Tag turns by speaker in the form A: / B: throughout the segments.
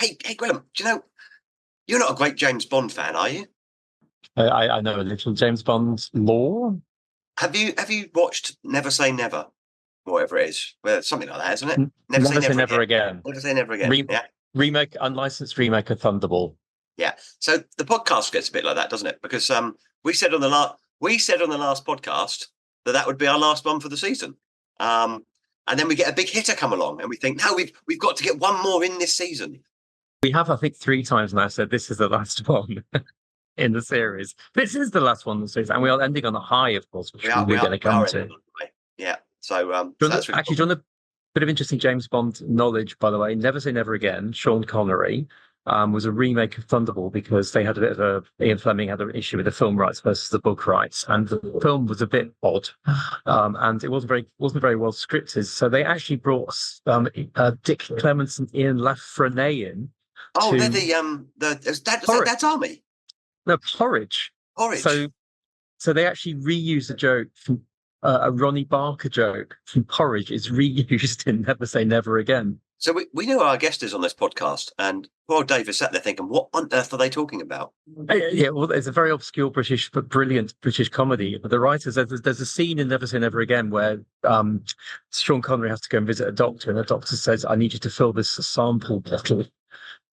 A: Hey, Gwilym, do you know you're not a great James Bond fan, are you?
B: I know a little James Bond lore.
A: Have you watched Never Say Never, or whatever it is? Well, something like that, isn't it? Never Say
B: Never say
A: Never
B: never
A: Again.
B: again.
A: Never Say Never Again.
B: Re-
A: Yeah,
B: Remake, unlicensed remake of Thunderball.
A: yeah. So the podcast gets a bit like that, doesn't it? Because we said on the last podcast that would be our last one for the season. And then we get a big hitter come along, and we think, no, we've got to get one more in this season.
B: We have, I think, 3 times now said this is the last one in the series. This is the last one in the series, and we are ending on a high, of course, which we're going to come to.
A: Yeah. So that's really
B: actually,
A: cool.
B: John, a bit of interesting James Bond knowledge, by the way. Never Say Never Again. Sean Connery was a remake of Thunderball because they had a bit of Ian Fleming had an issue with the film rights versus the book rights, and the film was a bit odd, and it wasn't very well scripted. So they actually brought Dick Clements and Ian Lafreniere in.
A: Oh, they're that's Army.
B: No, Porridge.
A: Porridge.
B: So they actually reused a joke from a Ronnie Barker joke from Porridge is reused in Never Say Never Again.
A: So we know our guest is on this podcast, and poor David sat there thinking, what on earth are they talking about?
B: Yeah, well, it's a very obscure British but brilliant British comedy. But the writers, there's a scene in Never Say Never Again where Sean Connery has to go and visit a doctor, and the doctor says, I need you to fill this sample bottle.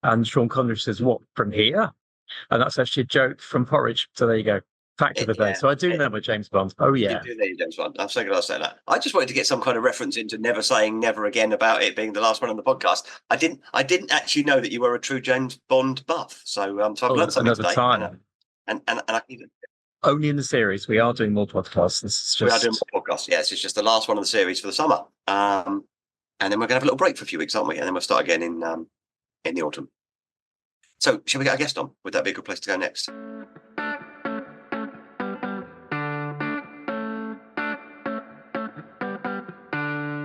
B: And Sean Connery says, what, from here? And that's actually a joke from Porridge. So there you go. Fact of the day. So I do know about James Bond. Oh, yeah.
A: You do know James Bond. I'm so glad I said that. I just wanted to get some kind of reference into never saying never again about it being the last one on the podcast. I didn't actually know that you were a true James Bond buff. So I've learned something today.
B: Time.
A: And I
B: only in the series. We are doing more podcasts.
A: We are doing more podcasts. Yes, it's just the last one of the series for the summer. And then we're going to have a little break for a few weeks, aren't we? And then we'll start again in the autumn. So shall we get our guest on? Would that be a good place to go next?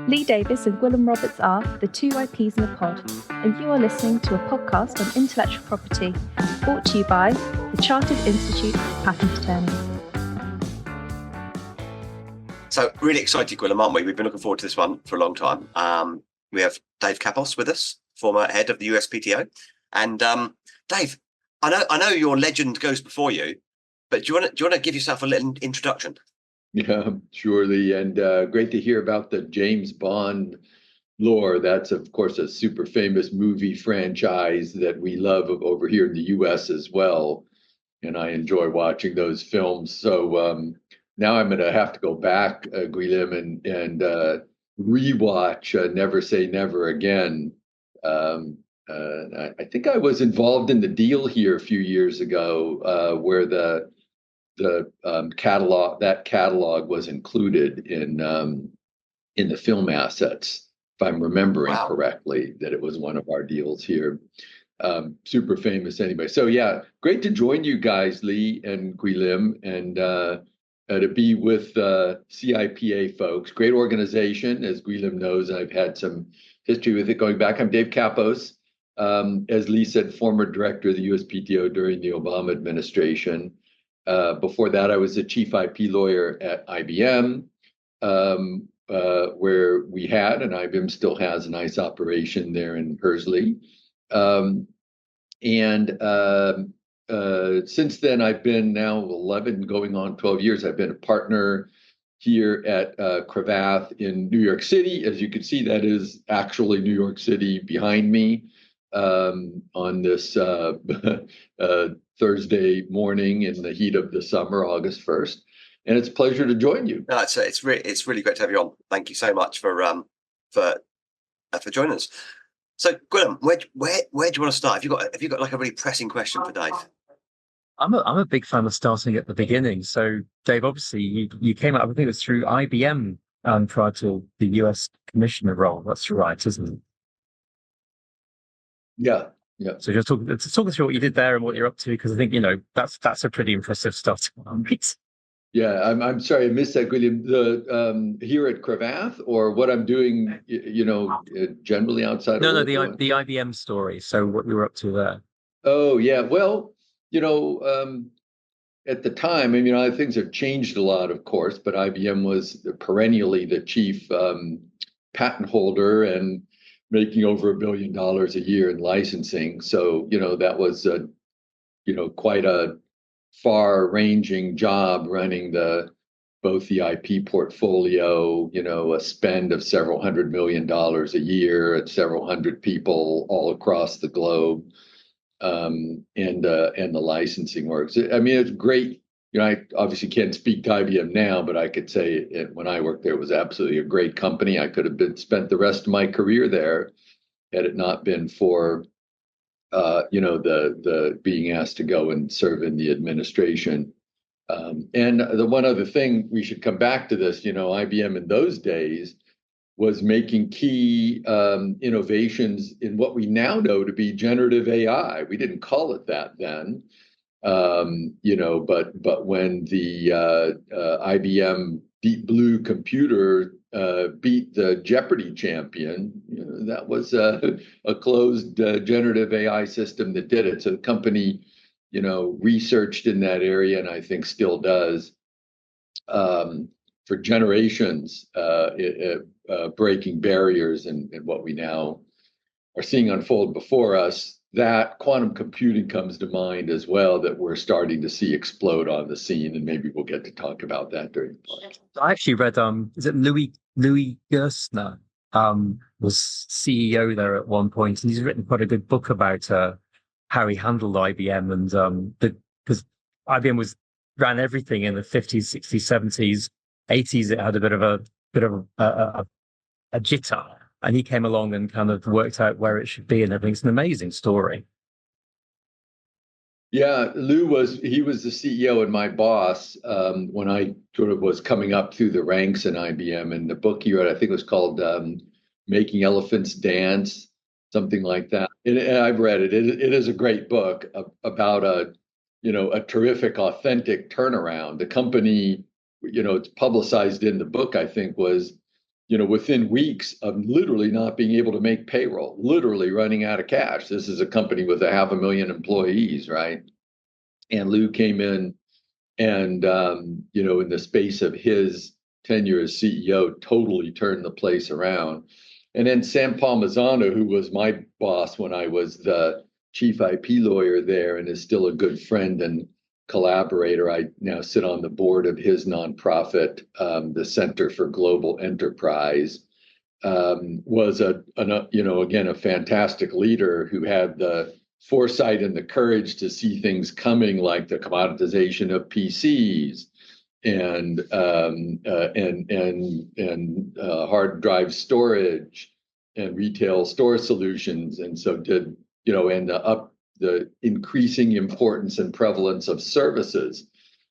C: Lee Davis and Gwilym Roberts are the Two IPs in a pod, and you are listening to a podcast on intellectual property, brought to you by the Chartered Institute of Patent Attorneys.
A: So really excited, Gwilym, aren't we? We've been looking forward to this one for a long time. We have Dave Kappos with us, former head of the USPTO. And Dave, I know your legend goes before you, but do you want to give yourself a little introduction?
D: Yeah, surely. And great to hear about the James Bond lore. That's, of course, a super famous movie franchise that we love over here in the US as well. And I enjoy watching those films. So now I'm going to have to go back, Gwilym, and rewatch Never Say Never Again. I think I was involved in the deal here a few years ago where the catalog was included in the film assets, if I'm remembering correctly, that it was one of our deals here. Super famous anyway. So yeah, great to join you guys, Lee and Gwilym, and to be with CIPA folks. Great organization, as Gwilym knows. I've had some history with it going back. I'm Dave Kappos, as Lee said, former director of the USPTO during the Obama administration. Before that, I was a chief IP lawyer at IBM, where we had, and IBM still has, a nice operation there in Hersley. Since then, I've been now 11, going on 12 years. I've been a partner here at Cravath in New York City. As you can see, that is actually New York City behind me on this Thursday morning in the heat of the summer, August 1st. And it's a pleasure to join you.
A: No, it's really great to have you on. Thank you so much for joining us. So, Gwilym, where do you want to start? Have you got like a really pressing question for Dave?
B: I'm a big fan of starting at the beginning. So, Dave, obviously you came out, I think it was through IBM prior to the US Commissioner role. That's right, isn't it?
D: Yeah.
B: So just talk us through what you did there and what you're up to, because I think that's a pretty impressive start.
D: Yeah, I'm sorry I missed that, Gwilym. The here at Cravath, or what I'm doing, generally outside.
B: No, the IBM story. So what you were up to there?
D: Oh yeah, well, at the time, things have changed a lot, of course, but IBM was perennially the chief patent holder, and making over $1 billion a year in licensing. So, that was quite a far-ranging job running both the IP portfolio, a spend of several $100 million a year at several hundred people all across the globe, and the licensing works. I mean, it's great. I obviously can't speak to IBM now, but I could say when I worked there, it was absolutely a great company. I could have spent the rest of my career there had it not been for the being asked to go and serve in the administration. And the one other thing, we should come back to this, IBM in those days was making key innovations in what we now know to be generative AI. We didn't call it that then, but when the IBM Deep Blue computer beat the Jeopardy champion, that was a closed generative AI system that did it. So the company, researched in that area, and I think still does, for generations, breaking barriers and what we now are seeing unfold before us. That quantum computing comes to mind as well, that we're starting to see explode on the scene, and maybe we'll get to talk about that during the podcast.
B: I actually read, is it Louis Gerstner, was CEO there at one point, and he's written quite a good book about how he handled IBM, and because IBM ran everything in the 50s, 60s, 70s, 80s. It had a bit of a jitter, and he came along and kind of worked out where it should be and everything. It's an amazing story.
D: Yeah, Lou was the CEO and my boss when I sort of was coming up through the ranks in IBM. And the book he wrote, I think it was called Making Elephants Dance, something like that. And I've read it. It is a great book about a terrific, authentic turnaround. The company, it's publicized in the book, I think, was within weeks of literally not being able to make payroll, literally running out of cash. This is a company with 500,000 employees, right? And Lou came in and, in the space of his tenure as CEO, totally turned the place around. And then Sam Palmisano, who was my boss when I was the chief IP lawyer there and is still a good friend and collaborator. I now sit on the board of his nonprofit, the Center for Global Enterprise, was again, a fantastic leader who had the foresight and the courage to see things coming, like the commoditization of PCs and hard drive storage and retail store solutions. And so did, and the increasing importance and prevalence of services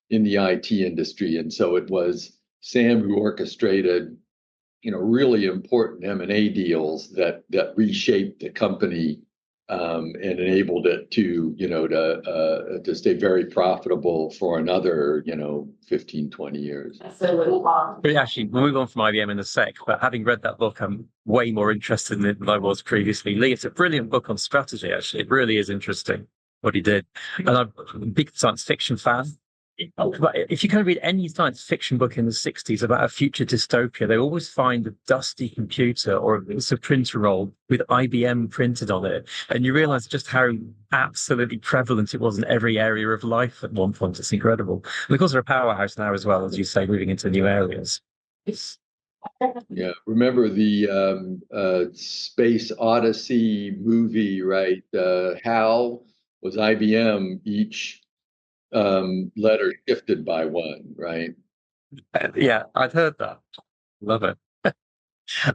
D: in the IT industry. And so it was Sam who orchestrated, really important M&A deals that reshaped the company and enabled it to stay very profitable for another, 15, 20 years.
B: But actually, we'll move on from IBM in a sec, but having read that book, I'm way more interested in it than I was previously. Lee, it's a brilliant book on strategy, actually. It really is interesting what he did. And I'm a big science fiction fan. If you kind of read any science fiction book in the 60s about a future dystopia, they always find a dusty computer or it's a printer roll with IBM printed on it. And you realize just how absolutely prevalent it was in every area of life at one point. It's incredible. And of course, they're a powerhouse now as well, as you say, moving into new areas.
D: Yeah, remember the Space Odyssey movie, right? HAL was IBM, each letter shifted by one, right?
B: Yeah, I'd heard that. Love it.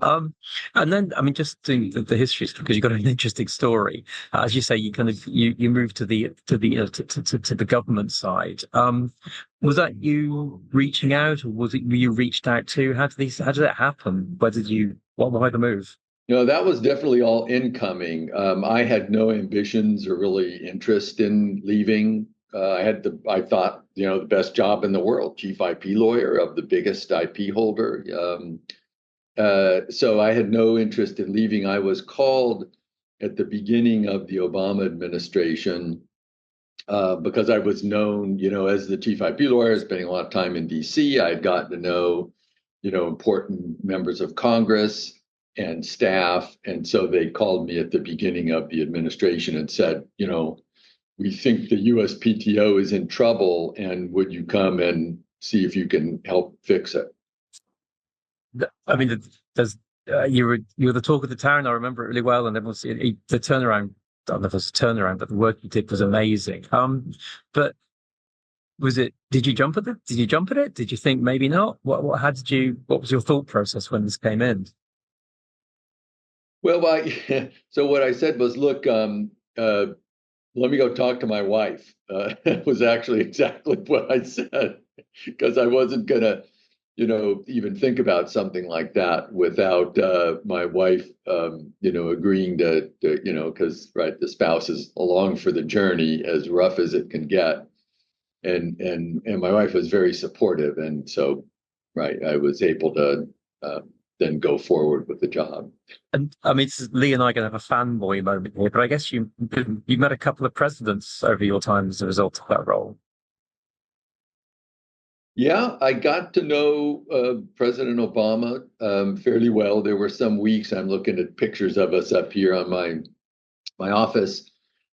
B: And then, I mean, just doing the history, because you've got an interesting story. As you say, you kind of you moved to the government side. Was that you reaching out, or was it you reached out to? How did that happen? What why the move?
D: That was definitely all incoming. I had no ambitions or really interest in leaving. I thought, the best job in the world, chief IP lawyer of the biggest IP holder. So I had no interest in leaving. I was called at the beginning of the Obama administration because I was known, as the chief IP lawyer, spending a lot of time in DC. I had gotten to know, important members of Congress. and staff. And so they called me at the beginning of the administration and said, we think the USPTO is in trouble, and would you come and see if you can help fix it?
B: I mean, you were the talk of the town. I remember it really well, and the turnaround. I don't know if it was a turnaround, but the work you did was amazing. But did you jump at it? Did you jump at it? Did you think maybe not? What was your thought process when this came in?
D: Well, so what I said was, look, let me go talk to my wife. That was actually exactly what I said, because I wasn't going to, even think about something like that without my wife, agreeing to, because, right, the spouse is along for the journey, as rough as it can get. And my wife was very supportive. And so, right, I was able to then go forward with the job.
B: And I mean, Lee and I are going to have a fanboy moment here, but I guess you met a couple of presidents over your time as a result of that role.
D: Yeah, I got to know President Obama fairly well. There were some weeks, I'm looking at pictures of us up here on my office,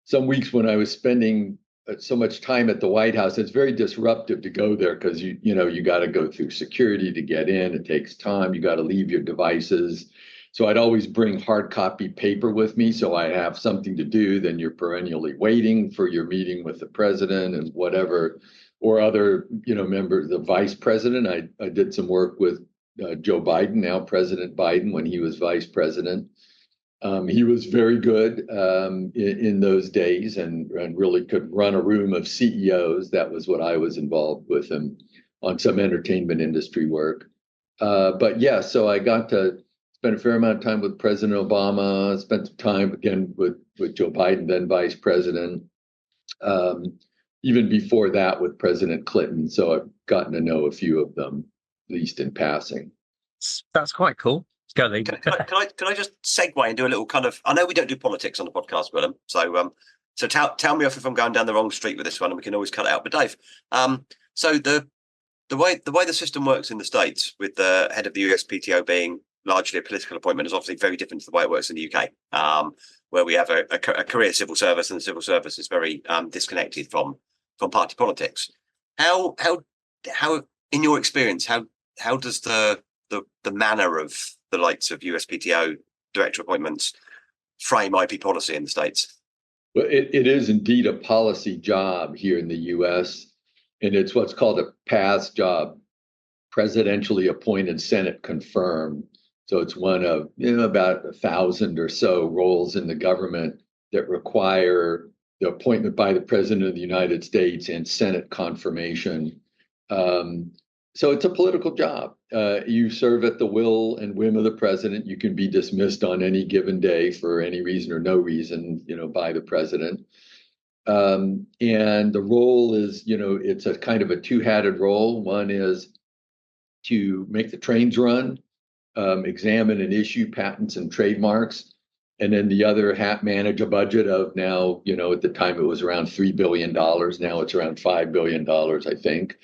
D: some weeks when I was spending so much time at the White House. It's very disruptive to go there because you got to go through security to get in. It takes time. You got to leave your devices. So I'd always bring hard copy paper with me, so I have something to do. Then you're perennially waiting for your meeting with the president and whatever, or other members, the vice president. I did some work with Joe Biden, now President Biden, when he was vice president. He was very good in those days and really could run a room of CEOs. That was what I was involved with him on some entertainment industry work. But yeah, so I got to spend a fair amount of time with President Obama, spent some time again with Joe Biden, then vice president. Even before that with President Clinton. So I've gotten to know a few of them, at least in passing.
B: That's quite cool. Go, Lee.
A: Can I just segue and do a little kind of? I know we don't do politics on the podcast, Gwilym. So tell me off if I'm going down the wrong street with this one, and we can always cut it out. But Dave, so the way the system works in the States, with the head of the USPTO being largely a political appointment, is obviously very different to the way it works in the UK, where we have a career civil service, and the civil service is very disconnected from party politics. How in your experience, how does the manner of the likes of USPTO director appointments frame IP policy in the States?
D: Well, it is indeed a policy job here in the US, and it's what's called a PAS job, presidentially appointed, Senate confirmed. So it's one of about 1,000 or so roles in the government that require the appointment by the President of the United States and Senate confirmation. So it's a political job. You serve at the will and whim of the president. You can be dismissed on any given day for any reason or no reason, by the president. And the role is, it's a kind of a two-hatted role. One is to make the trains run, examine and issue patents and trademarks. And then the other manage a budget of now, at the time it was around $3 billion. Now it's around $5 billion, I think.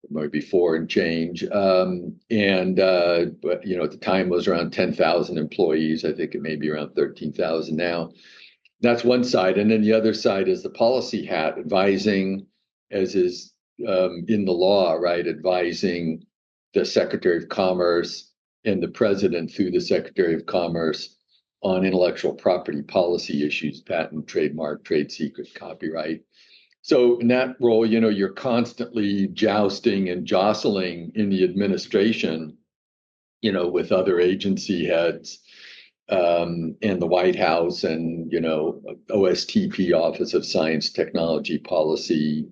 D: It might be 4 and change. But at the time it was around 10,000 employees. I think it may be around 13,000 now. That's one side. And then the other side is the policy hat, advising, as is in the law, right? Advising the Secretary of Commerce and the president through the Secretary of Commerce on intellectual property policy issues, patent, trademark, trade secret, copyright. So in that role, you're constantly jousting and jostling in the administration, with other agency heads and the White House and, OSTP, Office of Science, Technology, Policy,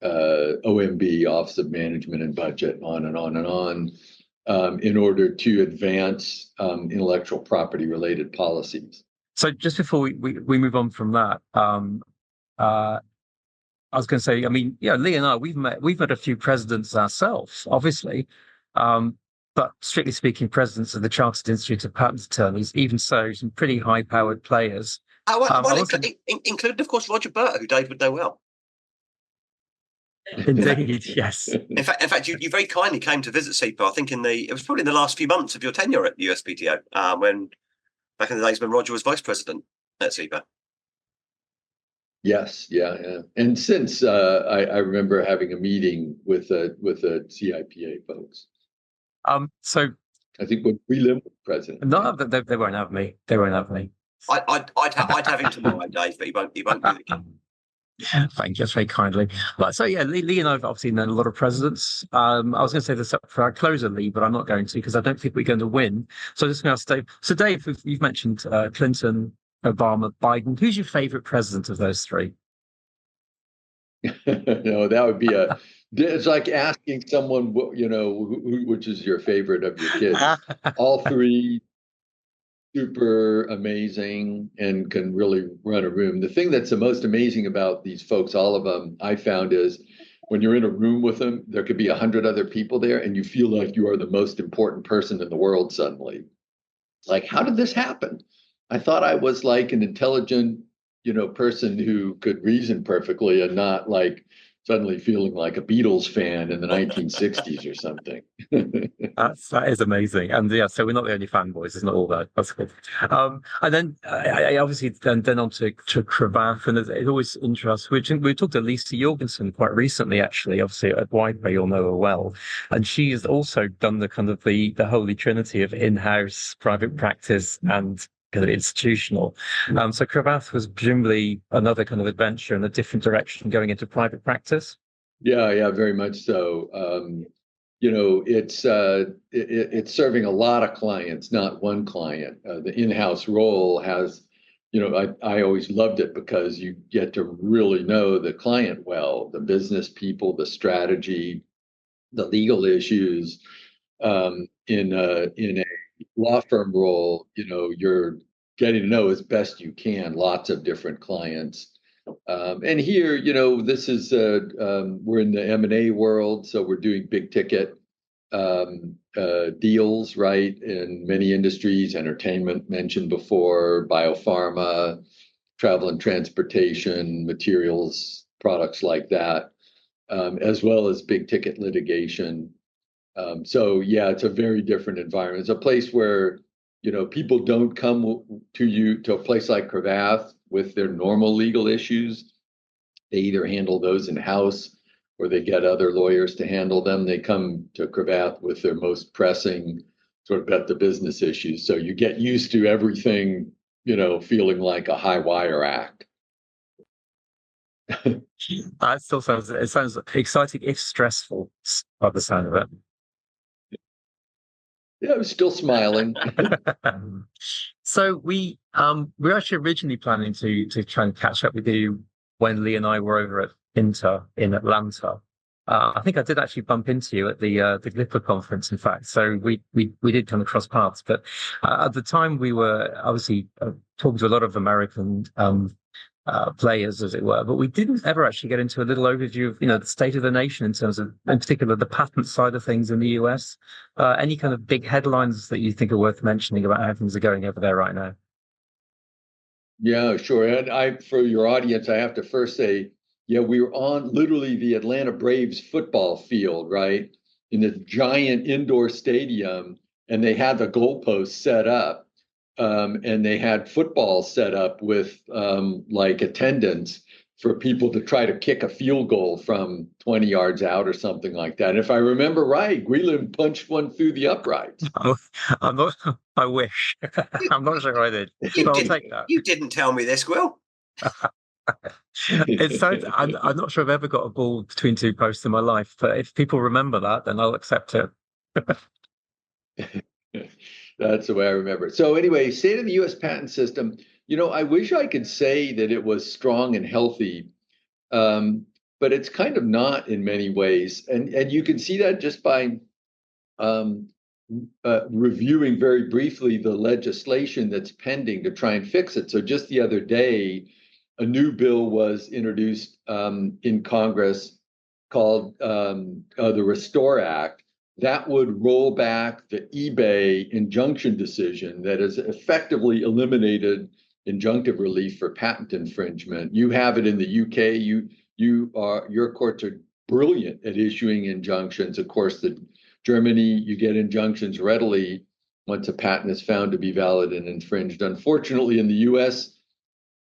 D: OMB, Office of Management and Budget, on and on and on, in order to advance intellectual property related policies.
B: So just before we move on from that, I was going to say, I mean, Lee and I, we've met a few presidents ourselves, obviously, but strictly speaking, presidents of the Chartered Institute of Patent Attorneys, even so, some pretty high-powered players.
A: Including, of course, Roger Burt, who Dave would know well.
B: Indeed, yes.
A: In fact, you very kindly came to visit SEPA. I think it was probably in the last few months of your tenure at the USPTO, when back in the days when Roger was vice president at SEPA.
D: Yes, yeah. And since I remember having a meeting with the CIPA folks.
B: So
D: I think when Gwilym was president.
B: no, they won't have me. They won't have me.
A: I'd have him tomorrow, Dave, but he won't do the game.
B: Thank you, that's very kindly. But so yeah, Lee and I have obviously known a lot of presidents. I was going to say this up for our closer, Lee, but I'm not going to because I don't think we're going to win. So I'm just going to ask Dave. So Dave, you've mentioned Clinton, Obama, Biden. Who's your favorite president of those three?
D: No, that would be it's like asking someone, which is your favorite of your kids. All three super amazing and can really run a room. The thing that's the most amazing about these folks, all of them, I found, is when you're in a room with them, there could be 100 other people there and you feel like you are the most important person in the world suddenly. Like, how did this happen? I thought I was like an intelligent, person who could reason perfectly and not like suddenly feeling like a Beatles fan in the 1960s or something.
B: That is amazing, and yeah, so we're not the only fanboys. It's not all that. That's good. And then I obviously then on to Cravath, and it always interests. We talked to Lisa Jorgensen quite recently, actually. Obviously at Whitebay, you'll know her well, and she has also done the kind of the holy trinity of in-house private practice and kind of institutional. So Cravath was presumably another kind of adventure in a different direction, going into private practice.
D: Yeah, very much so. It's serving a lot of clients, not one client. The in-house role has, I always loved it because you get to really know the client well, the business people, the strategy, the legal issues. In a law firm role, you're getting to know as best you can lots of different clients. And here, this is we're in the M&A world, so we're doing big ticket deals, right? In many industries, entertainment mentioned before, biopharma, travel and transportation, materials, products like that, as well as big ticket litigation. So yeah, it's a very different environment. It's a place where, people don't come to a place like Cravath with their normal legal issues. They either handle those in-house or they get other lawyers to handle them. They come to Cravath with their most pressing sort of bet the business issues. So you get used to everything, feeling like a high wire act.
B: That still sounds exciting if stressful by the sound of it.
D: Yeah, I was still smiling.
B: So we're actually originally planning to try and catch up with you when Lee and I were over at Inter in Atlanta. I think I did actually bump into you at the Glipper conference, in fact. So we did kind of cross paths, but at the time we were obviously talking to a lot of American players, as it were, but we didn't ever actually get into a little overview of the state of the nation in terms of, in particular, the patent side of things in the US. Any kind of big headlines that you think are worth mentioning about how things are going over there right now?
D: Yeah, sure. And for your audience, I have to first say, yeah, we were on literally the Atlanta Braves football field, right, in this giant indoor stadium, and they had the goalposts set up. And they had football set up with like attendance for people to try to kick a field goal from 20 yards out or something like that. And if I remember right, Gwilym punched one through the uprights.
B: I'm not. I wish. I'm not sure I did. I'll take that.
A: You didn't tell me this, Will.
B: It sounds. I'm not sure I've ever got a ball between two posts in my life, but if people remember that, then I'll accept it.
D: That's the way I remember it. So anyway, state of the U.S. patent system. I wish I could say that it was strong and healthy, but it's kind of not in many ways. And you can see that just by reviewing very briefly the legislation that's pending to try and fix it. So just the other day, a new bill was introduced in Congress called the Restore Act. That would roll back the eBay injunction decision that has effectively eliminated injunctive relief for patent infringement. You have it in the UK. Your courts are brilliant at issuing injunctions. Of course, Germany, you get injunctions readily once a patent is found to be valid and infringed. Unfortunately, in the US,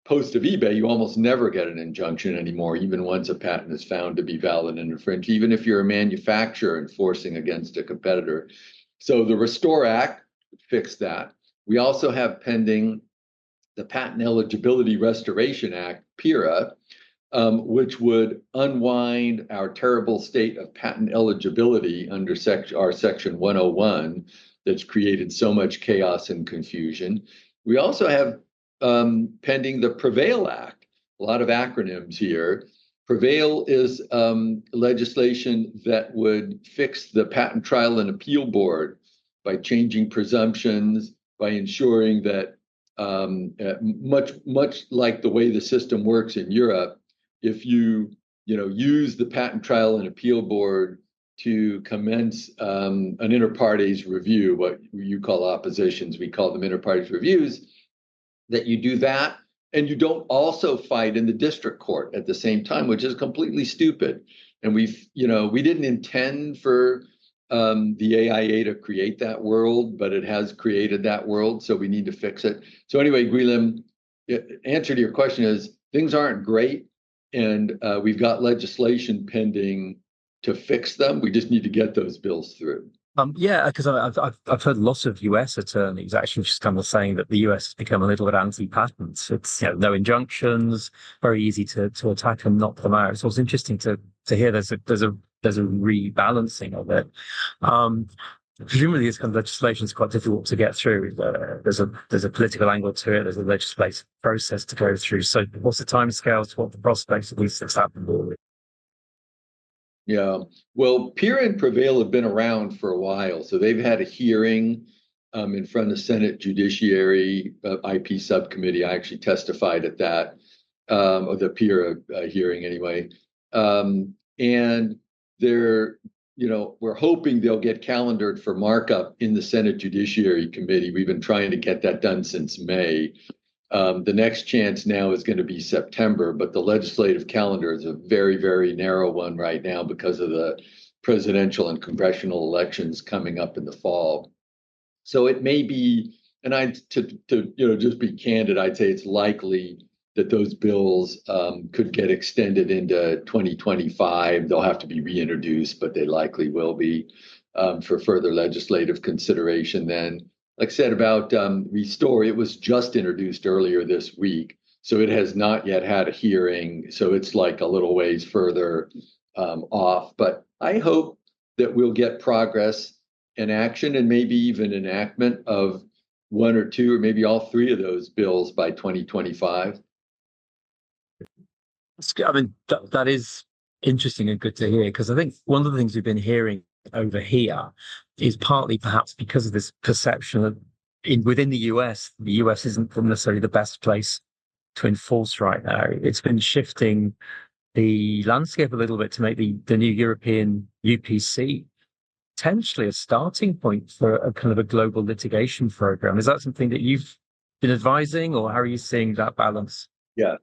D: post of eBay, you almost never get an injunction anymore, even once a patent is found to be valid and infringed, even if you're a manufacturer enforcing against a competitor. So the Restore Act fixed that. We also have pending the Patent Eligibility Restoration Act, PIRA, which would unwind our terrible state of patent eligibility under our Section 101 that's created so much chaos and confusion. We also have pending the Prevail Act, a lot of acronyms here. Prevail is legislation that would fix the Patent Trial and Appeal Board by changing presumptions, by ensuring that much like the way the system works in Europe, if you use the Patent Trial and Appeal Board to commence an inter partes review, what you call oppositions, we call them inter partes reviews, that you do that and you don't also fight in the district court at the same time, which is completely stupid. And we didn't intend for the AIA to create that world, but it has created that world, so we need to fix it. So anyway, Gwilym, answer to your question is things aren't great, and we've got legislation pending to fix them. We just need to get those bills through.
B: Yeah, because I've heard lots of US attorneys actually just kind of saying that the US has become a little bit anti-patent. It's no injunctions, very easy to attack and knock them out. So it's interesting to hear there's a rebalancing of it. Presumably, this kind of legislation is quite difficult to get through. There's a political angle to it. There's a legislative process to go through. So, what's the timescales? What the prospects of these things happening?
D: Yeah, well, PIRA and Prevail have been around for a while, so they've had a hearing in front of Senate Judiciary IP subcommittee. I actually testified at that, or the PIRA hearing anyway, and they're. We're hoping they'll get calendared for markup in the Senate Judiciary Committee. We've been trying to get that done since May. The next chance now is going to be September, but the legislative calendar is a very, very narrow one right now because of the presidential and congressional elections coming up in the fall. So it may be, and just be candid, I'd say it's likely that those bills could get extended into 2025. They'll have to be reintroduced, but they likely will be for further legislative consideration then. Like I said about Restore, it was just introduced earlier this week, so it has not yet had a hearing, so it's like a little ways further off. But I hope that we'll get progress and action and maybe even enactment of one or two or maybe all three of those bills by 2025.
B: I mean, that is interesting and good to hear, because I think one of the things we've been hearing over here is partly perhaps because of this perception that within the US isn't necessarily the best place to enforce right now. It's been shifting the landscape a little bit to make the new European UPC potentially a starting point for a kind of a global litigation program. Is that something that you've been advising, or how are you seeing that balance?
D: Yeah.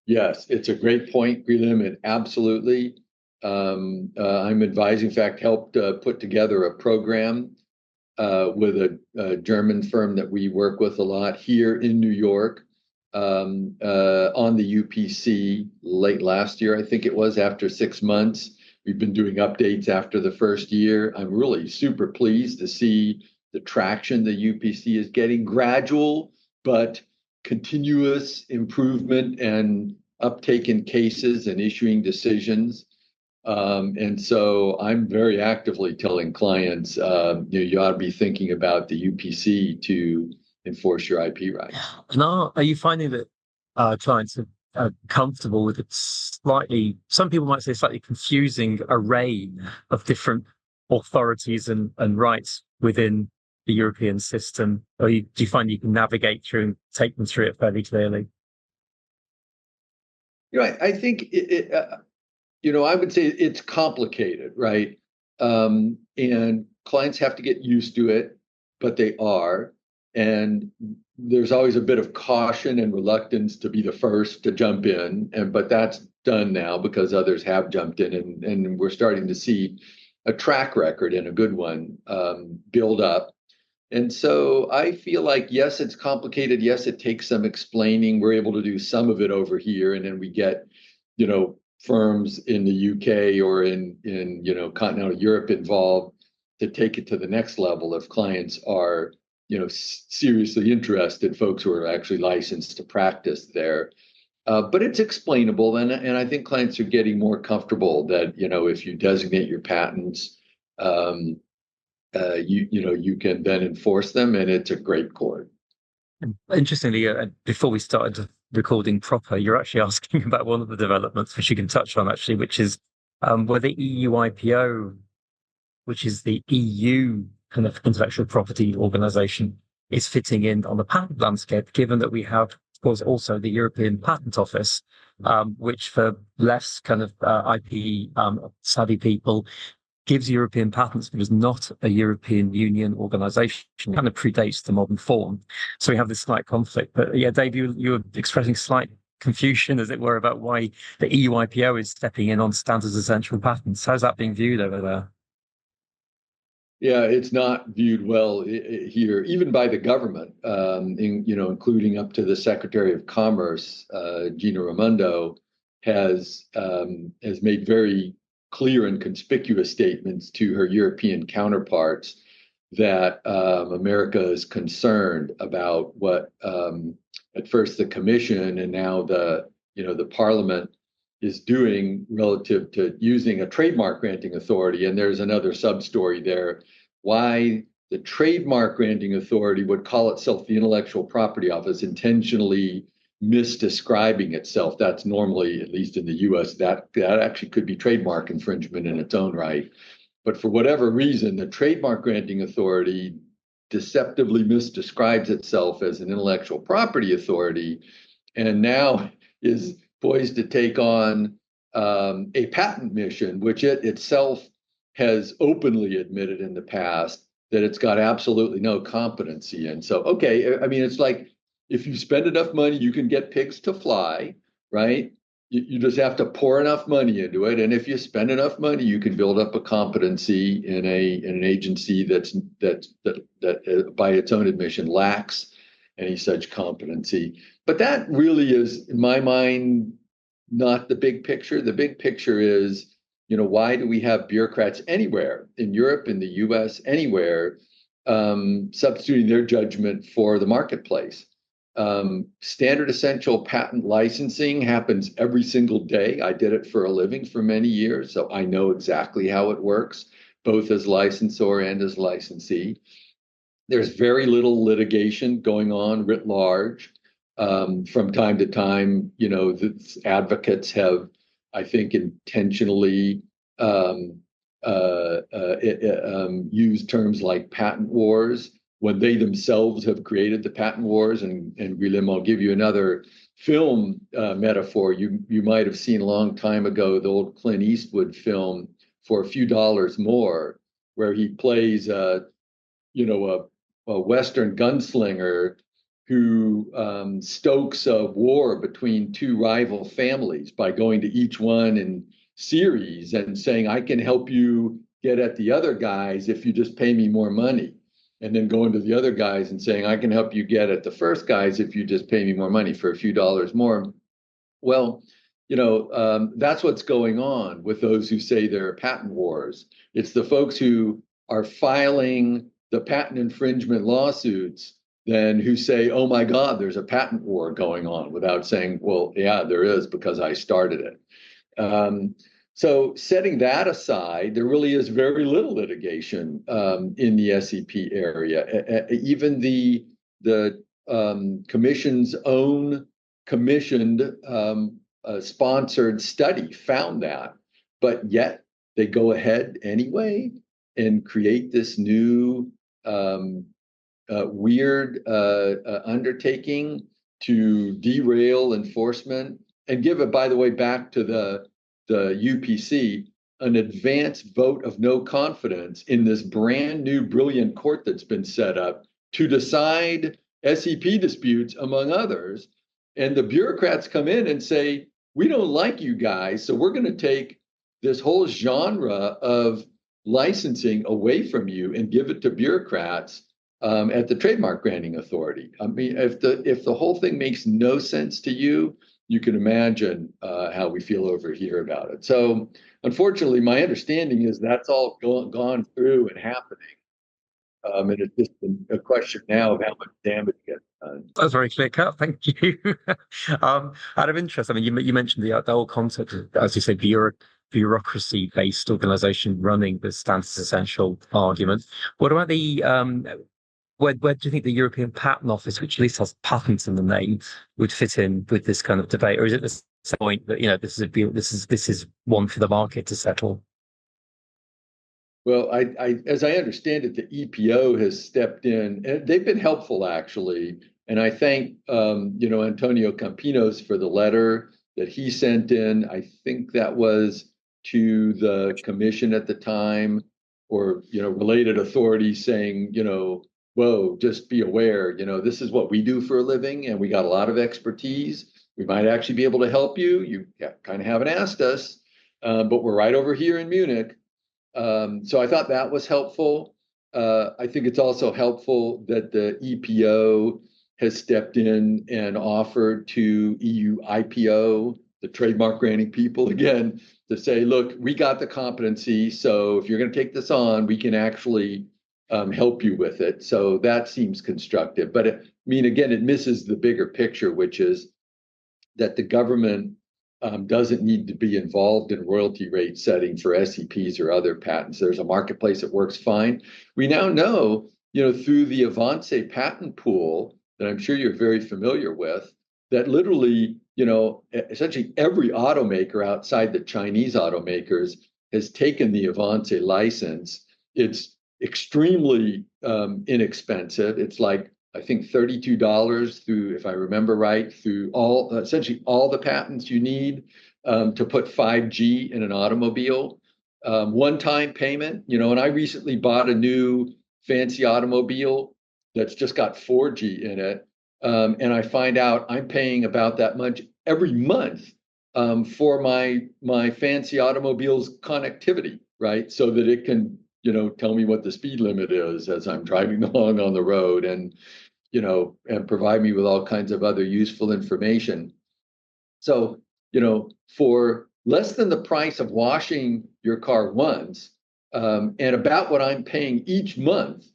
D: Yes, it's a great point, Gwilym, and absolutely. I'm advising, in fact, helped put together a program with a German firm that we work with a lot here in New York on the UPC late last year, I think it was, after 6 months. We've been doing updates after the first year. I'm really super pleased to see the traction the UPC is getting, gradual, but continuous improvement and uptake in cases and issuing decisions. And so I'm very actively telling clients, you ought to be thinking about the UPC to enforce your IP rights.
B: Now, are you finding that clients are comfortable with it some people might say slightly confusing array of different authorities and rights within the European system? Or do you find you can navigate through and take them through it fairly clearly?
D: I think I would say it's complicated, right? And clients have to get used to it, but they are. And there's always a bit of caution and reluctance to be the first to jump in, but that's done now because others have jumped in, and we're starting to see a track record, and a good one, build up. And so I feel like, yes, it's complicated. Yes, it takes some explaining. We're able to do some of it over here, and then we get, firms in the UK or in continental Europe involved to take it to the next level if clients are seriously interested, folks who are actually licensed to practice there. But it's explainable, and I think clients are getting more comfortable that if you designate your patents, you can then enforce them, and it's a great chord.
B: Interestingly, before we started recording proper, you're actually asking about one of the developments which you can touch on actually, which is where the EU IPO, which is the EU kind of intellectual property organization, is fitting in on the patent landscape, given that we have, of course, also the European Patent Office, which for less kind of IP savvy people gives European patents, but is not a European Union organization. It kind of predates the modern form. So we have this slight conflict. But yeah, Dave, you were expressing slight confusion, as it were, about why the EU IPO is stepping in on standards essential patents. How's that being viewed over there?
D: Yeah, it's not viewed well here, even by the government, including up to the Secretary of Commerce, Gina Raimondo, has made very clear and conspicuous statements to her European counterparts that America is concerned about what at first the Commission and now the Parliament is doing relative to using a trademark granting authority. And there's another sub-story there, why the trademark granting authority would call itself the Intellectual Property Office, intentionally misdescribing itself. That's normally, at least in the US, that actually could be trademark infringement in its own right. But for whatever reason, the trademark granting authority deceptively misdescribes itself as an intellectual property authority, and now is poised to take on a patent mission, which it itself has openly admitted in the past that it's got absolutely no competency in. So, okay, I mean, it's like, if you spend enough money, you can get pigs to fly, right? You just have to pour enough money into it, and if you spend enough money, you can build up a competency in an agency that by its own admission lacks any such competency. But that really is, in my mind, not the big picture. The big picture is, why do we have bureaucrats anywhere in Europe, in the US, anywhere, substituting their judgment for the marketplace? Standard essential patent licensing happens every single day. I did it for a living for many years, so I know exactly how it works, both as licensor and as licensee. There's very little litigation going on writ large. From time to time, the advocates have, I think, intentionally used terms like patent wars when they themselves have created the patent wars. And Gwilym, I'll give you another film metaphor. You might have seen a long time ago the old Clint Eastwood film For a Few Dollars More, where he plays a Western gunslinger who stokes a war between two rival families by going to each one in series and saying, I can help you get at the other guys if you just pay me more money. And then going to the other guys and saying, I can help you get at the first guys if you just pay me more money for a few dollars more. Well, that's what's going on with those who say there are patent wars. It's the folks who are filing the patent infringement lawsuits then who say, oh my God, there's a patent war going on, without saying, well, yeah, there is, because I started it. So setting that aside, there really is very little litigation in the SEP area. Even the Commission's own commissioned sponsored study found that, but yet they go ahead anyway and create this new weird undertaking to derail enforcement and give it, by the way, back to the UPC, an advance vote of no confidence in this brand new brilliant court that's been set up to decide SEP disputes, among others. And the bureaucrats come in and say, we don't like you guys, so we're going to take this whole genre of licensing away from you and give it to bureaucrats at the Trademark Granting Authority. I mean, if the whole thing makes no sense to you, you can imagine how we feel over here about it. So unfortunately, my understanding is that's all gone through and happening. And it's just a question now of how much damage gets done.
B: That's very clear cut. Thank you. Out of interest, I mean, you mentioned the whole concept of, as you say, bureaucracy-based organization running the standards essential argument. What about the where do you think the European Patent Office, which at least has patents in the name, would fit in with this kind of debate, or is it the point that this is one for the market to settle?
D: Well, as I understand it, the EPO has stepped in, and they've been helpful actually. And I thank Antonio Campinos for the letter that he sent in. I think that was to the commission at the time, or related authorities saying, whoa, just be aware, this is what we do for a living, and we got a lot of expertise. We might actually be able to help you. You kind of haven't asked us, but we're right over here in Munich. So I thought that was helpful. I think it's also helpful that the EPO has stepped in and offered to EU IPO, the trademark granting people, again, to say, look, we got the competency. So if you're going to take this on, we can actually help you with it. So that seems constructive. But again, it misses the bigger picture, which is that the government doesn't need to be involved in royalty rate setting for SEPs or other patents. There's a marketplace that works fine. We now know, through the Avance patent pool that I'm sure you're very familiar with, that literally, essentially every automaker outside the Chinese automakers has taken the Avance license. It's extremely inexpensive. It's like, I think $32 through, if I remember right, through essentially all the patents you need to put 5G in an automobile. One-time payment, and I recently bought a new fancy automobile that's just got 4G in it. And I find out I'm paying about that much every month for my fancy automobile's connectivity, right? So that it can, tell me what the speed limit is as I'm driving along on the road, and provide me with all kinds of other useful information. So, for less than the price of washing your car once, and about what I'm paying each month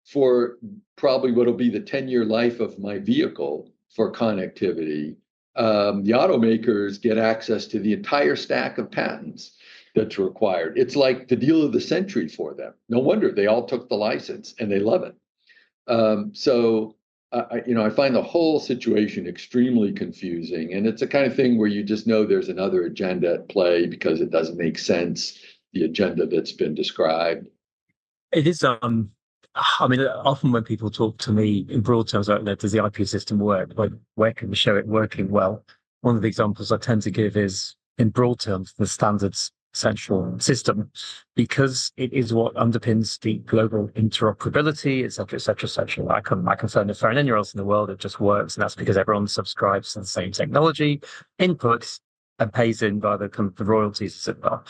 D: for probably what'll be the 10-year life of my vehicle for connectivity, the automakers get access to the entire stack of patents that's required. It's like the deal of the century for them. No wonder they all took the license and they love it. So I find the whole situation extremely confusing, and it's the kind of thing where you just know there's another agenda at play because it doesn't make sense, the agenda that's been described.
B: It is. Often when people talk to me in broad terms about, does the IP system work? Like, where can we show it working well? One of the examples I tend to give is, in broad terms, the standards essential system, because it is what underpins the global interoperability, et cetera, et cetera, et cetera. I can phone a phone anywhere else in the world, it just works. And that's because everyone subscribes to the same technology, inputs, and pays in by the kind of the royalties, etc.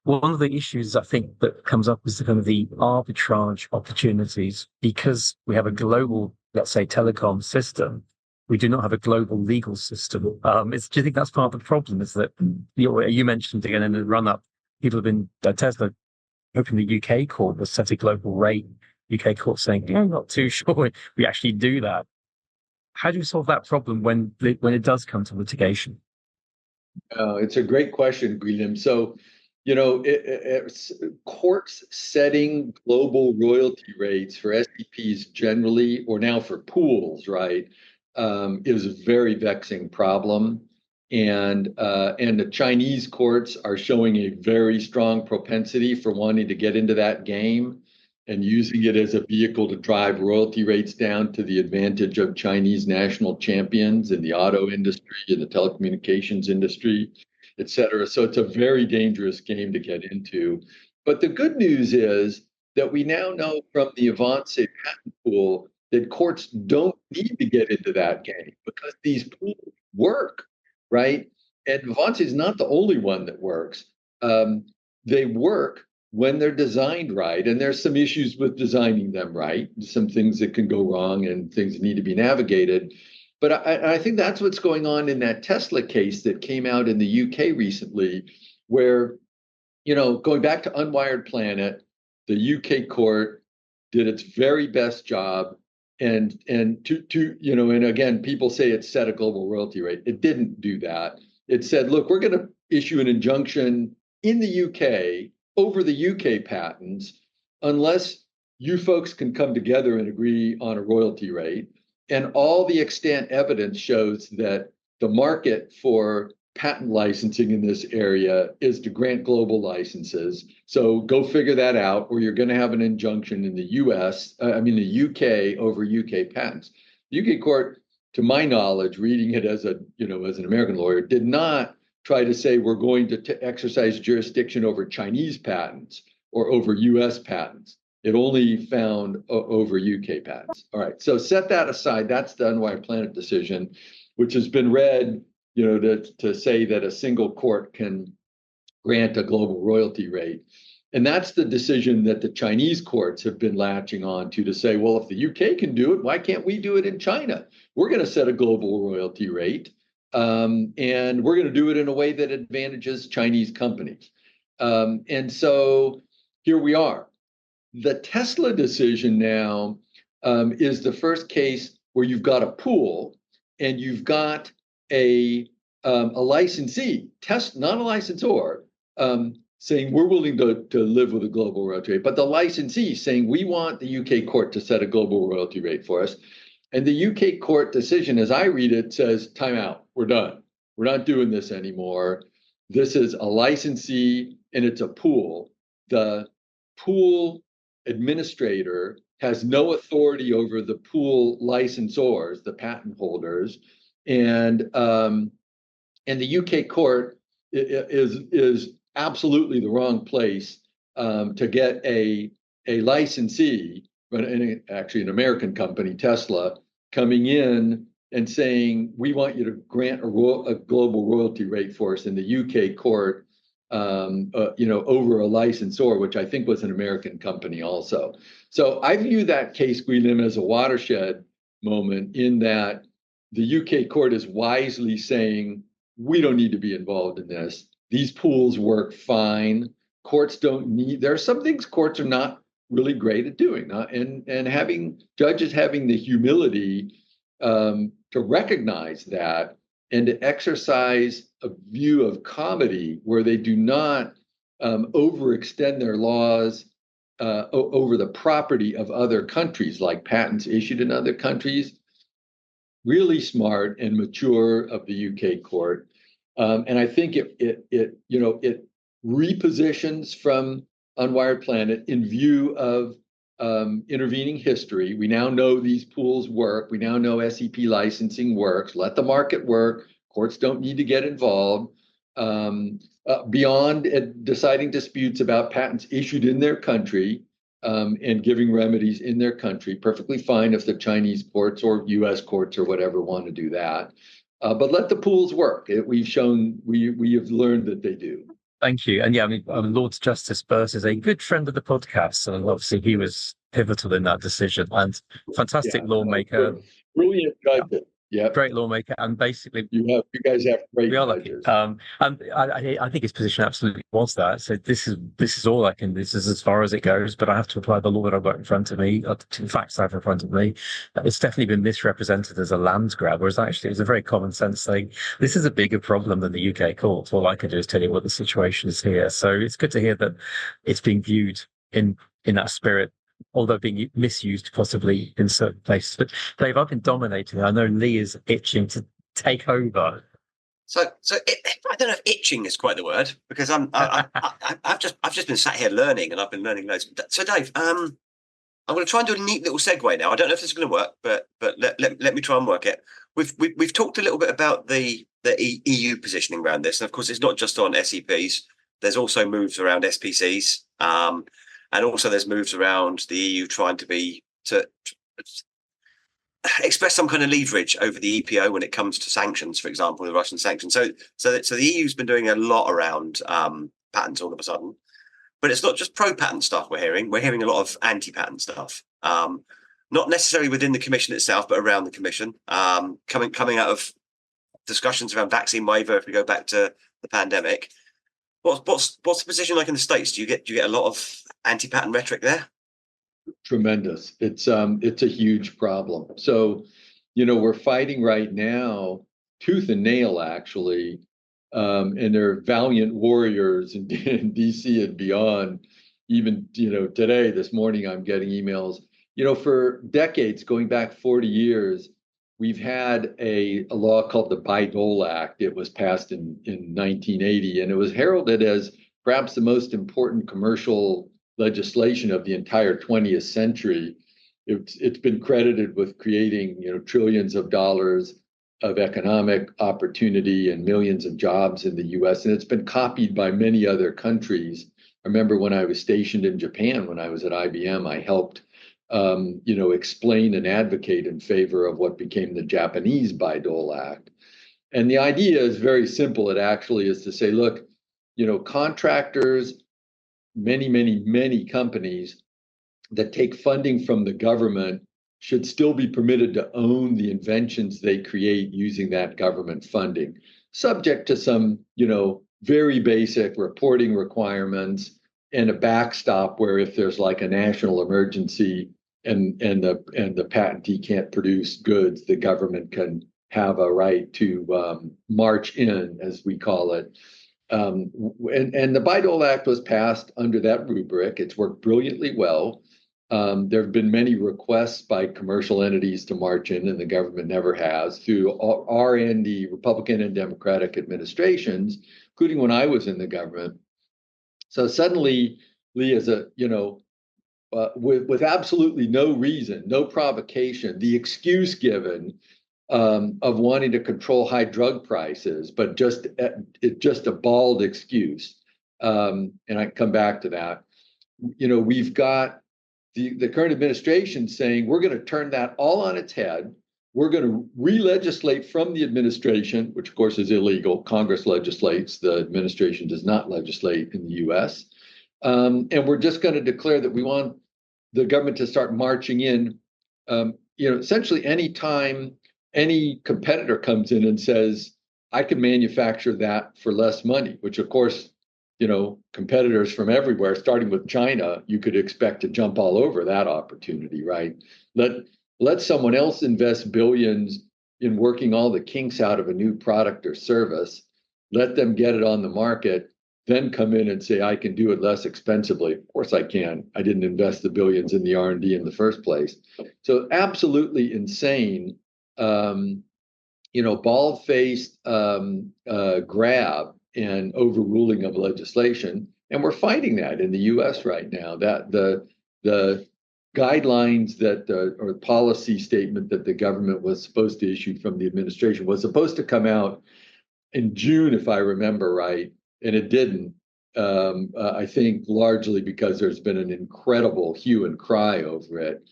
B: One of the issues I think that comes up is the kind of the arbitrage opportunities, because we have a global, let's say, telecom system. We do not have a global legal system. Do you think that's part of the problem? Is that you mentioned again in the run-up, people have been Tesla hoping the UK court will set a global rate. UK court saying, "Yeah, I'm not too sure we actually do that." How do you solve that problem when it does come to litigation?
D: It's a great question, Gwilym. So, courts setting global royalty rates for SEPs generally, or now for pools, right, is a very vexing problem. And the Chinese courts are showing a very strong propensity for wanting to get into that game and using it as a vehicle to drive royalty rates down to the advantage of Chinese national champions in the auto industry, in the telecommunications industry, et cetera. So it's a very dangerous game to get into. But the good news is that we now know from the Avance patent pool that courts don't need to get into that game because these pools work, right? And Vivance is not the only one that works. They work when they're designed right, and there's some issues with designing them right, some things that can go wrong and things that need to be navigated. But I think that's what's going on in that Tesla case that came out in the UK recently, where, going back to Unwired Planet, the UK court did its very best job. And and again, people say it set a global royalty rate. It didn't do that. It said, look, we're going to issue an injunction in the UK over the UK patents unless you folks can come together and agree on a royalty rate. And all the extant evidence shows that the market for patent licensing in this area is to grant global licenses. So go figure that out, or you're going to have an injunction in the the UK over UK patents. The UK court, to my knowledge, reading it as an American lawyer, did not try to say we're going to exercise jurisdiction over Chinese patents or over US patents. It only found over UK patents. All right, so set that aside. That's the Unwired Planet decision, which has been read, to say that a single court can grant a global royalty rate. And that's the decision that the Chinese courts have been latching on to say, well, if the UK can do it, why can't we do it in China? We're going to set a global royalty rate, and we're going to do it in a way that advantages Chinese companies. And so here we are. The Tesla decision now is the first case where you've got a pool and you've got a licensee, not a licensor, saying we're willing to live with a global royalty rate, but the licensee saying we want the UK court to set a global royalty rate for us. And the UK court decision, as I read it, says, time out, we're done. We're not doing this anymore. This is a licensee and it's a pool. The pool administrator has no authority over the pool licensors, the patent holders, and the UK court is absolutely the wrong place to get a licensee, but actually an American company, Tesla, coming in and saying we want you to grant a global royalty rate for us in the UK court. Over a licensor, which I think was an American company also. So I view that case, Gwilym, as a watershed moment in that the UK court is wisely saying, we don't need to be involved in this. These pools work fine. Courts don't need, there are some things courts are not really great at doing. And having judges having the humility to recognize that and to exercise a view of comedy where they do not overextend their laws over the property of other countries, like patents issued in other countries. Really smart and mature of the UK court, and I think it repositions from Unwired Planet in view of intervening history. We now know these pools work. We now know SEP licensing works. Let the market work. Courts don't need to get involved. Beyond deciding disputes about patents issued in their country and giving remedies in their country, perfectly fine if the Chinese courts or US courts or whatever want to do that. But let the pools work. We have learned that they do.
B: Thank you. And yeah, Lord Justice Burse is a good friend of the podcast, and obviously he was pivotal in that decision. And fantastic lawmaker,
D: brilliant judge. Yeah,
B: great lawmaker, and basically
D: you guys have great.
B: We are lucky. And I think his position absolutely was that. So this is all I can. This is as far as it goes. But I have to apply the law that I've got in front of me, to the facts I have in front of me. It's definitely been misrepresented as a land grab, whereas actually it's a very common sense thing. This is a bigger problem than the UK courts. All I can do is tell you what the situation is here. So it's good to hear that it's being viewed in that spirit, although being misused possibly in certain places. But Dave, I've been dominating. I know Lee is itching to take over.
A: So I don't know if itching is quite the word, because I've just been sat here learning, and I've been learning loads. So Dave, I'm going to try and do a neat little segue now. I don't know if this is going to work, but let me try and work it. We've talked a little bit about the EU positioning around this, and of course it's not just on SEPs. There's also moves around SPCs, and also there's moves around the EU trying to express some kind of leverage over the EPO when it comes to sanctions, for example, the Russian sanctions. So the EU's been doing a lot around patents all of a sudden, but it's not just pro-patent stuff we're hearing. We're hearing a lot of anti-patent stuff, not necessarily within the Commission itself, but around the Commission, coming out of discussions around vaccine waiver. If we go back to the pandemic, what's the position like in the States? Do you get a lot of anti-patent rhetoric there?
D: Tremendous. It's a huge problem. So, we're fighting right now, tooth and nail, actually, and they're valiant warriors in DC and beyond. Even today, this morning, I'm getting emails. For decades, going back 40 years, we've had a law called the Bayh-Dole Act. It was passed in 1980, and it was heralded as perhaps the most important commercial legislation of the entire 20th century. It's been credited with creating trillions of dollars of economic opportunity and millions of jobs in the US, and it's been copied by many other countries. I remember when I was stationed in Japan, when I was at IBM, I helped explain and advocate in favor of what became the Japanese Bayh-Dole Act. And the idea is very simple. It actually is to say, look, contractors, many companies that take funding from the government should still be permitted to own the inventions they create using that government funding, subject to some, very basic reporting requirements and a backstop where if there's like a national emergency and the patentee can't produce goods, the government can have a right to march in, as we call it. And the Bayh-Dole Act was passed under that rubric. It's worked brilliantly well. There have been many requests by commercial entities to march in, and the government never has, through our and the Republican and Democratic administrations, including when I was in the government. So suddenly, Lee, as with absolutely no reason, no provocation, the excuse given of wanting to control high drug prices, but just a bald excuse. And I can come back to that. We've got the current administration saying we're going to turn that all on its head. We're going to re-legislate from the administration, which of course is illegal. Congress legislates, the administration does not legislate in the US. And we're just going to declare that we want the government to start marching in, essentially anytime any competitor comes in and says, I can manufacture that for less money, which of course, competitors from everywhere, starting with China, you could expect to jump all over that opportunity, right? Let someone else invest billions in working all the kinks out of a new product or service, let them get it on the market, then come in and say, I can do it less expensively. Of course I can. I didn't invest the billions in the R&D in the first place. So absolutely insane, bald-faced grab and overruling of legislation. And we're fighting that in the US right now, that the guidelines or policy statement that the government was supposed to issue from the administration was supposed to come out in June, if I remember right, and it didn't. I think largely because there's been an incredible hue and cry over it.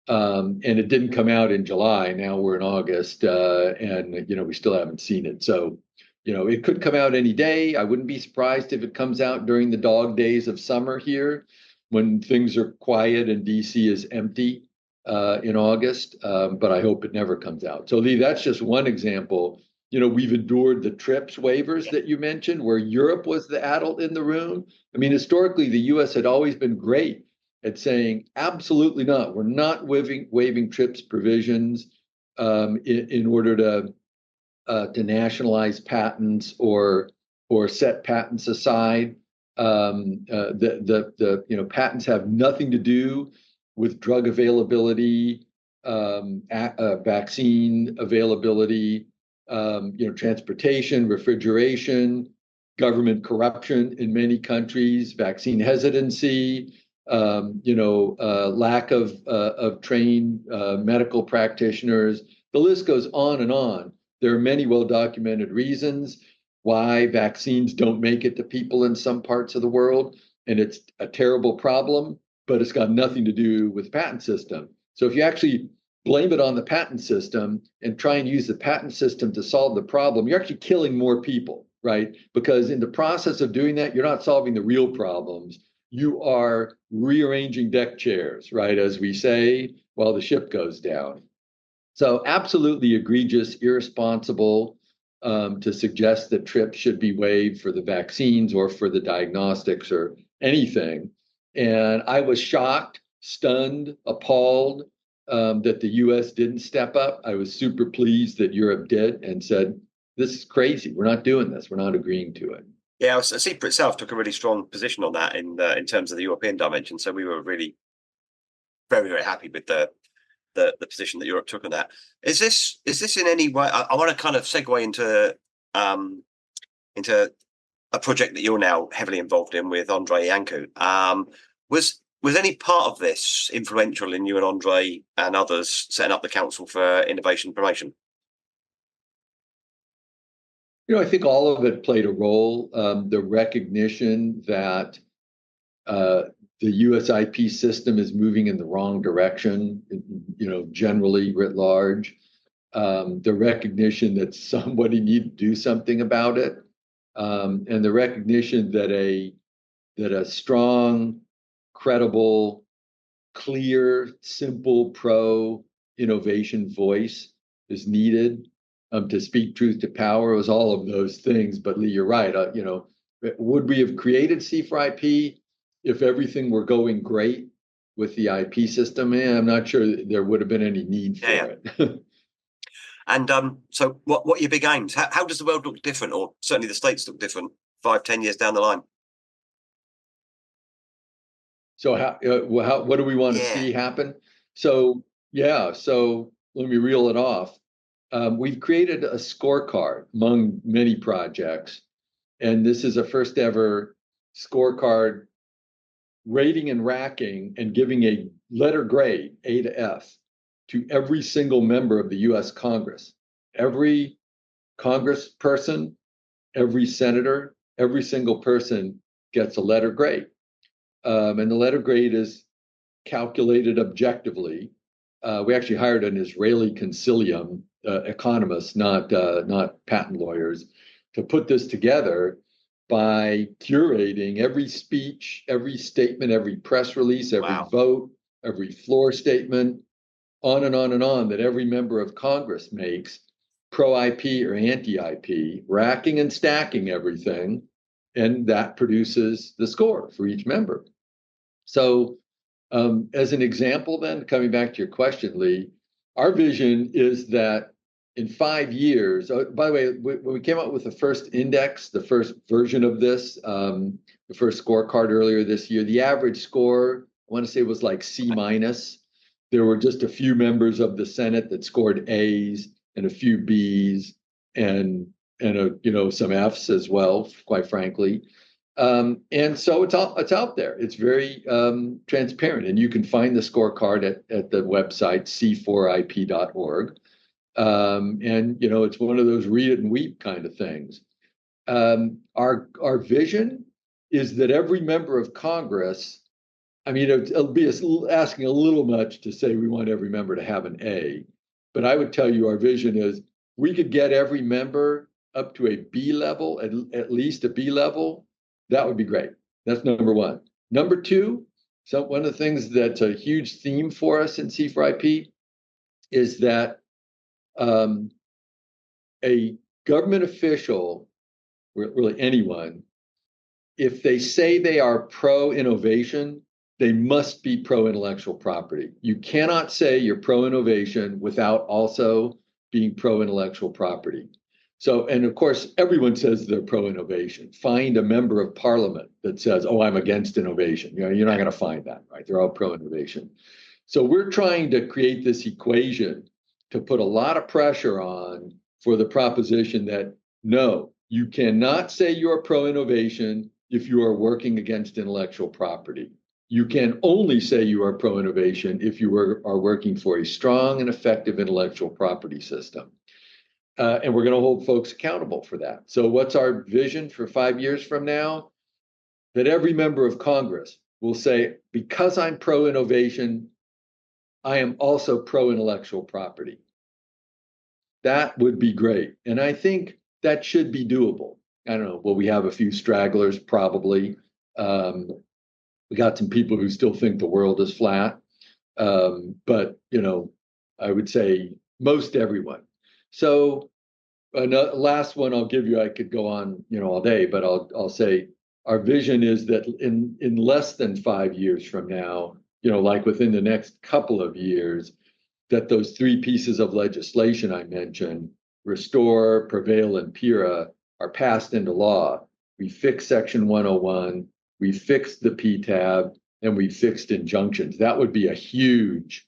D: And it didn't come out in July. Now we're in August, and we still haven't seen it. So, it could come out any day. I wouldn't be surprised if it comes out during the dog days of summer here, when things are quiet and DC is empty in August. But I hope it never comes out. So, Lee, that's just one example. We've endured the TRIPS waivers that you mentioned, where Europe was the adult in the room. I mean, historically, the US had always been great at saying, absolutely not. We're not waiving TRIPS provisions in order to nationalize patents or set patents aside. Patents have nothing to do with drug availability, vaccine availability, transportation, refrigeration, government corruption in many countries, vaccine hesitancy, lack of trained medical practitioners. The list goes on and on. There are many well-documented reasons why vaccines don't make it to people in some parts of the world, and it's a terrible problem, but it's got nothing to do with the patent system. So if you actually blame it on the patent system and try and use the patent system to solve the problem, you're actually killing more people, right? Because in the process of doing that, you're not solving the real problems. You are rearranging deck chairs, right? As we say, while the ship goes down. So absolutely egregious, irresponsible to suggest that trips should be waived for the vaccines or for the diagnostics or anything. And I was shocked, stunned, appalled that the US didn't step up. I was super pleased that Europe did and said, this is crazy. We're not doing this. We're not agreeing to it.
A: Yeah, CEPA itself took a really strong position on that in terms of the European dimension. So we were really very, very happy with the position that Europe took on that. Is this in any way? I want to kind of segue into a project that you're now heavily involved in with Andre Iancu. Was any part of this influential in you and Andre and others setting up the Council for Innovation Promotion?
D: I think all of it played a role. The recognition that the US IP system is moving in the wrong direction, generally writ large. The recognition that somebody needed to do something about it, and the recognition that a strong, credible, clear, simple pro-innovation voice is needed to speak truth to power. It was all of those things. But Lee, you're right. Would we have created C4IP if everything were going great with the IP system? I'm not sure there would have been any need for it.
A: And so what are your big aims? How does the world look different, or certainly the States look different 5-10 years down the line?
D: So what do we want to see happen? So let me reel it off. We've created a scorecard among many projects, and this is a first ever scorecard rating and racking and giving a letter grade, A to F, to every single member of the US Congress. Every congressperson, every senator, every single person gets a letter grade. And the letter grade is calculated objectively. We actually hired an Israeli concilium, economists, not patent lawyers, to put this together by curating every speech, every statement, every press release, every vote, every floor statement, on and on and on, that every member of Congress makes, pro-IP or anti-IP, racking and stacking everything, and that produces the score for each member. So as an example then, coming back to your question, Lee, our vision is that in 5 years, by the way, when we came out with the first index, the first version of this, the first scorecard earlier this year, the average score, I want to say, was like C-. There were just a few members of the Senate that scored A's and a few B's and some F's as well, quite frankly. And so it's out there. It's very transparent, and you can find the scorecard at the website c4ip.org. And it's one of those read it and weep kind of things. Our vision is that every member of Congress, it'll be asking a little much to say we want every member to have an A, but I would tell you our vision is we could get every member up to a B level, at least a B level. That would be great. That's number one. Number two, so one of the things that's a huge theme for us in C4IP is that a government official, really anyone, if they say they are pro-innovation, they must be pro-intellectual property. You cannot say you're pro-innovation without also being pro-intellectual property. So, and of course, everyone says they're pro-innovation. Find a member of parliament that says, oh, I'm against innovation. You're not going to find that, right? They're all pro-innovation. So we're trying to create this equation to put a lot of pressure on for the proposition that, no, you cannot say you're pro-innovation if you are working against intellectual property. You can only say you are pro-innovation if you are working for a strong and effective intellectual property system. And we're going to hold folks accountable for that. So what's our vision for 5 years from now? That every member of Congress will say, because I'm pro-innovation, I am also pro intellectual property. That would be great. And I think that should be doable. I don't know. Will we have a few stragglers? Probably. We got some people who still think the world is flat. But, I would say most everyone. So last one I'll give you, I could go on, all day, but I'll say our vision is that in less than 5 years from now, like within the next couple of years, that those three pieces of legislation I mentioned, Restore, Prevail, and PIRA, are passed into law. We fixed Section 101, we fixed the PTAB, and we fixed injunctions. That would be a huge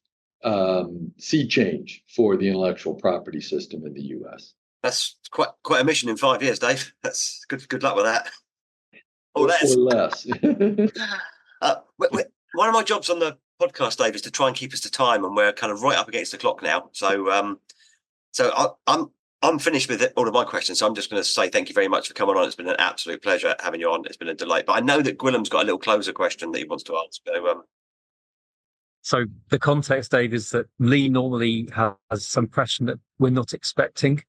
D: sea change for the intellectual property system in the US.
A: That's quite a mission in 5 years, Dave. That's good luck with that.
D: Or less.
A: One of my jobs on the podcast, Dave, is to try and keep us to time, and we're kind of right up against the clock now. So I'm finished with all of my questions. So I'm just going to say thank you very much for coming on. It's been an absolute pleasure having you on. It's been a delight. But I know that Gwilym's got a little closer question that he wants to ask.
B: So the context, Dave, is that Lee normally has some question that we're not expecting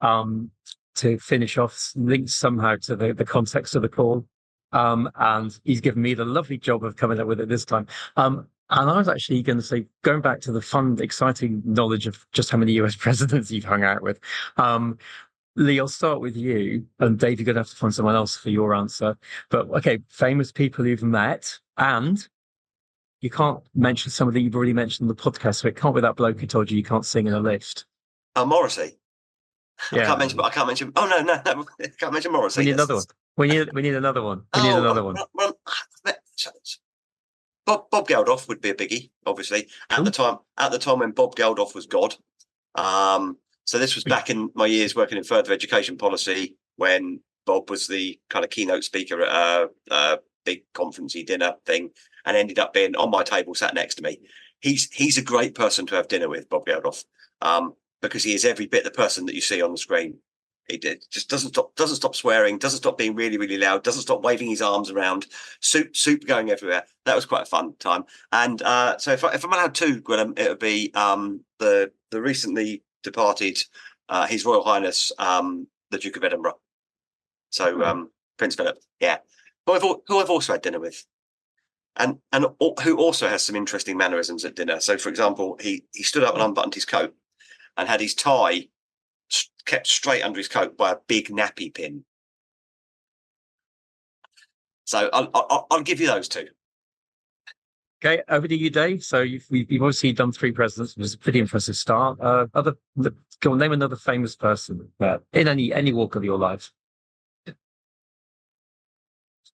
B: to finish off, linked somehow to the context of the call. And he's given me the lovely job of coming up with it this time. And I was actually going to say, going back to the fun, exciting knowledge of just how many US presidents you've hung out with. Lee, I'll start with you. And Dave, you're going to have to find someone else for your answer. But okay, famous people you've met, and you can't mention some of that you've already mentioned in the podcast, so it can't be that bloke who told you can't sing in a lift.
A: Morrissey.
B: Yeah.
A: I can't mention. Oh no, I can't mention Morrissey.
B: We need another one. We need another one. We need another one.
A: Well, Bob Geldof would be a biggie, obviously. At the time when Bob Geldof was God. So this was back in my years working in further education policy, when Bob was the kind of keynote speaker at a big conferencey dinner thing, and ended up being on my table, sat next to me. He's a great person to have dinner with, Bob Geldof, because he is every bit the person that you see on the screen. He just doesn't stop swearing, doesn't stop being really, really loud, doesn't stop waving his arms around, soup going everywhere. That was quite a fun time. And so if I'm allowed to, Gwilym, it would be the recently departed His Royal Highness the Duke of Edinburgh. So Prince Philip, yeah, who I've also had dinner with, and who also has some interesting mannerisms at dinner. So, for example, he stood up and unbuttoned his coat and had his tie kept straight under his coat by a big nappy pin. So I'll give you those two.
B: Okay, over to you, Dave. So you've obviously done three presidents, which is a pretty impressive start. Go on, name another famous person in any walk of your life.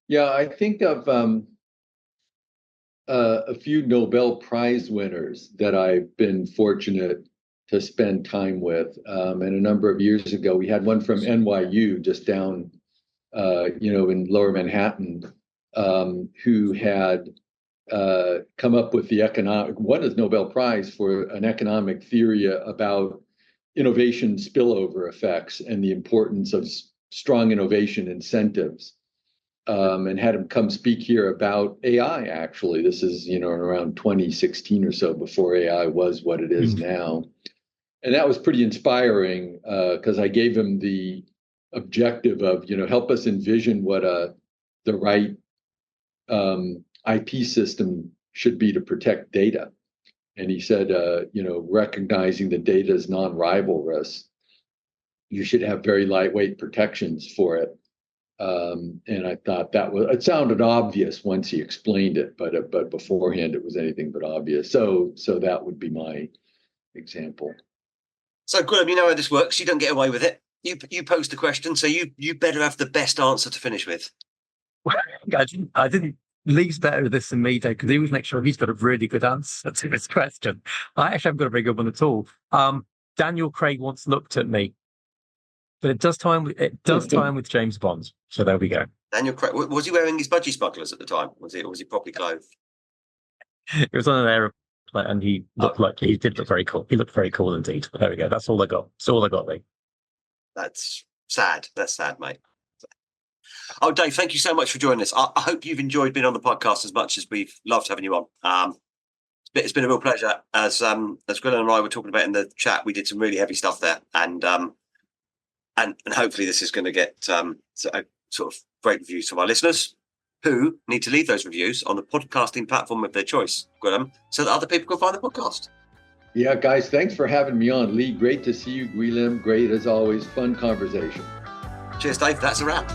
D: Yeah, I think of a few Nobel Prize winners that I've been fortunate to spend time with. And a number of years ago, we had one from NYU just down, in Lower Manhattan, who had come up with won his Nobel Prize for an economic theory about innovation spillover effects and the importance of strong innovation incentives. And had him come speak here about AI, actually. This is, around 2016 or so, before AI was what it is now. And that was pretty inspiring because I gave him the objective of, help us envision what the right IP system should be to protect data. And he said, recognizing that data is non-rivalrous, you should have very lightweight protections for it. And I thought it sounded obvious once he explained it, but beforehand it was anything but obvious. So that would be my example.
A: So, Gwilym, you know how this works. You don't get away with it. You posed the question, so you better have the best answer to finish with.
B: I didn't. Lee's better at this than me, Dave, because he always makes sure he's got a really good answer to this question. I actually haven't got a very good one at all. Daniel Craig once looked at me, but it does tie in with James Bond. So there we go.
A: Daniel Craig, was he wearing his budgie smugglers at the time? Was he properly clothed?
B: It was on an aeroplane, and he looked he did look very cool. He looked very cool indeed. There we go. That's all I got. That's all I got, Lee.
A: That's sad. That's sad, mate. Oh, Dave, thank you so much for joining us. I hope you've enjoyed being on the podcast as much as we've loved having you on. it's been a real pleasure. As Gwilym and I were talking about in the chat, we did some really heavy stuff there, and hopefully this is going to get sort of great reviews from our listeners, who need to leave those reviews on the podcasting platform of their choice, Gwilym, so that other people can find the podcast.
D: Yeah, guys, thanks for having me on. Lee, great to see you. Gwilym, great as always. Fun conversation.
A: Cheers, Dave. That's a wrap.